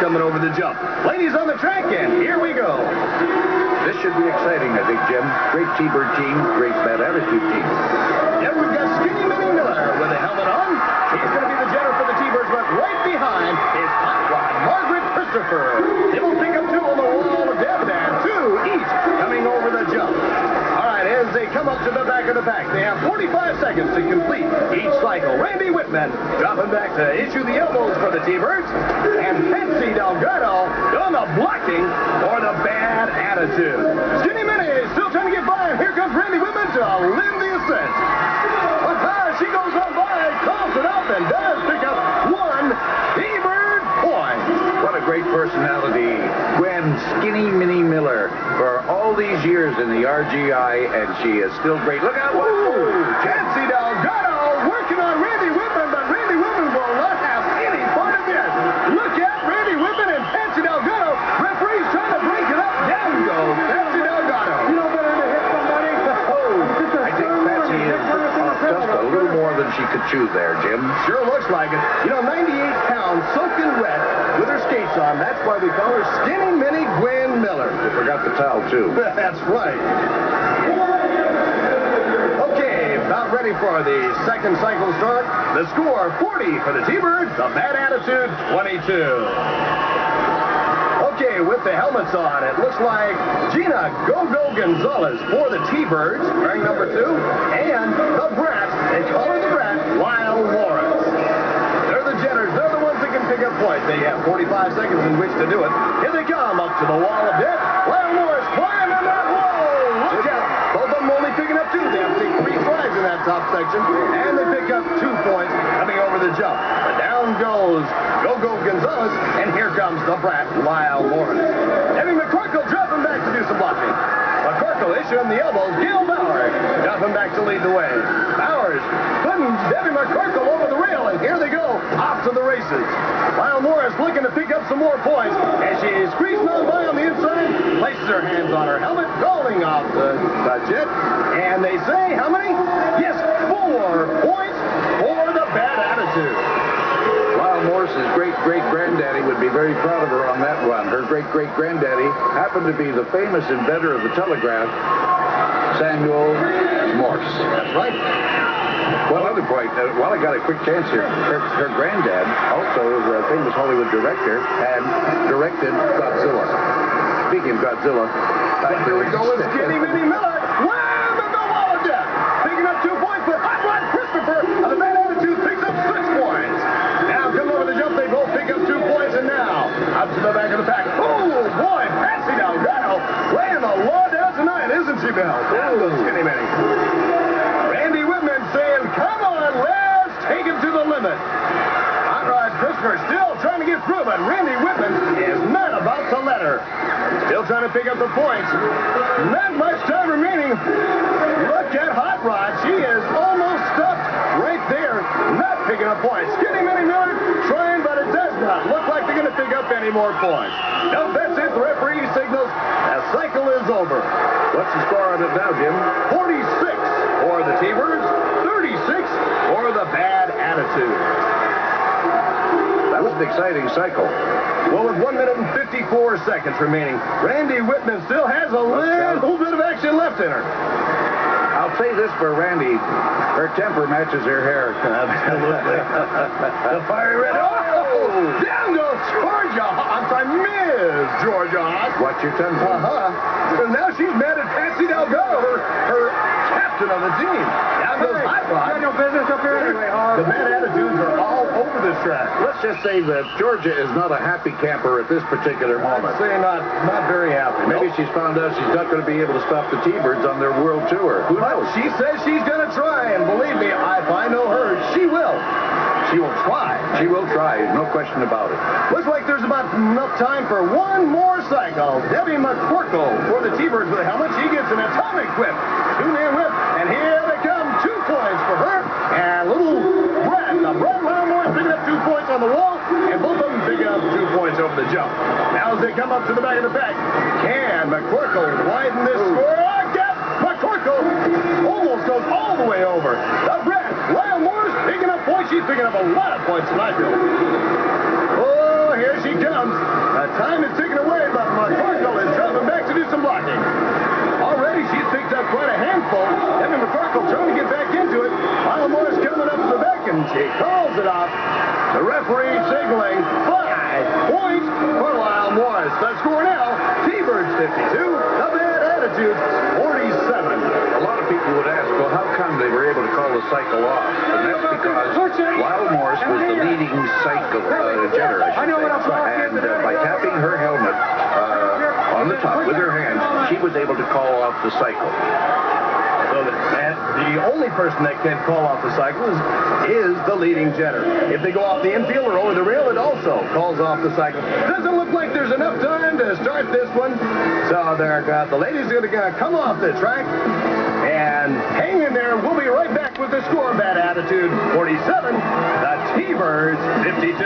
coming over the jump. Ladies on the track, and here we go. This should be exciting, I think, Jim. Great T-Bird team, great bad attitude team. Yeah, we've got Skinny Minnie Miller with a helmet on. She's going to be the jetter for the T-Birds, but right behind is Hot Rod Margaret Christopher. They will pick up 2 on the wall of death and 2 each coming over the jump. All right, as they come up to the back of the pack, they have 45 seconds to complete each cycle. Randy Whitman dropping back to issue the elbows for the T-Birds, and Patsy Delgado doing the blocking for the bad attitude. Skinny Minnie is still trying to get by, and here comes Randy Whitman to lend the assist. She goes on by, calls it up, and does pick up 1 T-Bird point. What a great personality. Gwen Skinny Minnie Miller for all these years in the RGI, and she is still great. Look out. Woo! Patsy Delgado working on Randy Whitman, but Randy Whitman will not have any part of this. Look at Randy Whitman and Patsy Delgado. Referee's trying to break it up. Down goes Patsy Delgado. You know better than to hit somebody. I think Patsy is just a little more than she could chew there, Jim. Sure looks like it. You know, 98 pounds, soaking wet, with her skates on. That's why we call her Skinny Minnie Gwen Miller. You forgot the towel, too. That's right. Okay, about ready for the second cycle start. The score, 40 for the T-Birds. The bad attitude, 22. Okay, with the helmets on, it looks like Gina Go-Go Gonzalez for the T-Birds, wearing number 2, and the Brat, they call her the Brat, Lyle Lawrence. They're the jetters. They're the ones that can pick up points. They have 45 seconds in which to do it. Here they come up to the wall of death. Lyle Lawrence climbing that wall. Look out. Both of them only picking up 2. They have to take 3 strides in that top section, and they pick up 2 points coming over the jump. But down goes Go-Go Gonzalez, and here comes the Brat, Lyle Lawrence. Debbie McCorkle dropping back to do some blocking. McCorkle issuing the elbows. Gail Bauer dropping back to lead the way. Bowers putting Debbie McCorkle over the rail, and here they go, off to the races. Lyle Morris looking to pick up some more points, and she is squeezing on by on the inside, places her hands on her helmet, rolling off the jet, and they say, how many? Yes, 4 points for the bad attitude. Lyle Morris's great-great-granddaddy would be very proud of her on that run. Her great-great-granddaddy happened to be the famous inventor of the telegraph, Samuel Morse. That's right. One other point, while I got a quick chance here, her granddad, also a famous Hollywood director, had directed Godzilla. Speaking of Godzilla... Here we go with Skinny Minnie Miller. Wham! And the wall of death. Picking up 2 points for Hot Rod Christopher. And the bad attitude picks up 6 points. Now come over the jump. They both pick up 2 points. And now up to the back of the pack. Oh, boy. Patsy Delgado laying the law down tonight, isn't she, Bill? Down goes Skinny Minnie. Randy Whitman saying, come on, let's take him to the limit. Hot Rod Christopher still trying to get through, but Randy Whitman is not about to let her. Still trying to pick up the points. Not much time remaining. Look at Hot Rod. She is almost stuck right there, not picking up points. Skinny Minnie Miller trying, but it does not look like they're going to pick up any more points. No, that's it. The referee signals the cycle is over. What's the score on it now, Jim? 46 for the T-Birds, 36 for the bad attitude. That was an exciting cycle. Well, with 1 minute and 54 seconds remaining, Randy Whitman still has a little bit of action left in her. I'll say this for Randy. Her temper matches her hair. Absolutely. The fiery red. Oh! Down goes Georga. I'm sorry, Ms. Georga Haus. Watch your tongue. So now she's mad at Patsy Delgado, her captain of the team. Down goes Hot Rod. You got no business up here anyway, Haus. The bad attitudes are all over this track. Let's just say that Georgia is not a happy camper at this particular moment. I'd say not very happy. Maybe she's found out she's not going to be able to stop the T-Birds on their world tour. Who knows? She says she's going to try, and believe me, if I know her, she will. She will try. She will try, no question about it. Looks like there's about enough time for one more cycle. Debbie McCorkle for the T-Birds with a helmet. She gets an atomic whip. 2-man whip, and here they come. 2 points for her. And little Brad, Brad Lamore picking up 2 points on the wall, and both of them picking up 2 points over the jump. Now as they come up to the back of the pack, can McCorkle widen this score? McCorkle almost goes all the way over. The Brad, Lyle Moore's picking up points. She's picking up a lot of points tonight, Bill. Oh, here she comes. off. The referee signaling 5 points for Lyle Morris. The score now, T-Birds 52, the Bad Attitudes 47. A lot of people would ask, well, how come they were able to call the cycle off? And that's because Lyle Morris was the leading cycle jetter, I should say. And by tapping her helmet on the top with her hands, she was able to call off the cycle. So the only person that can call off the cycle is the leading jetter. If they go off the infield or over the rail, it also calls off the cycle. Doesn't look like there's enough time to start this one. So the ladies are going to come off the track. And hang in there. We'll be right back with the score. Bad Attitude 47, the T-Birds 52.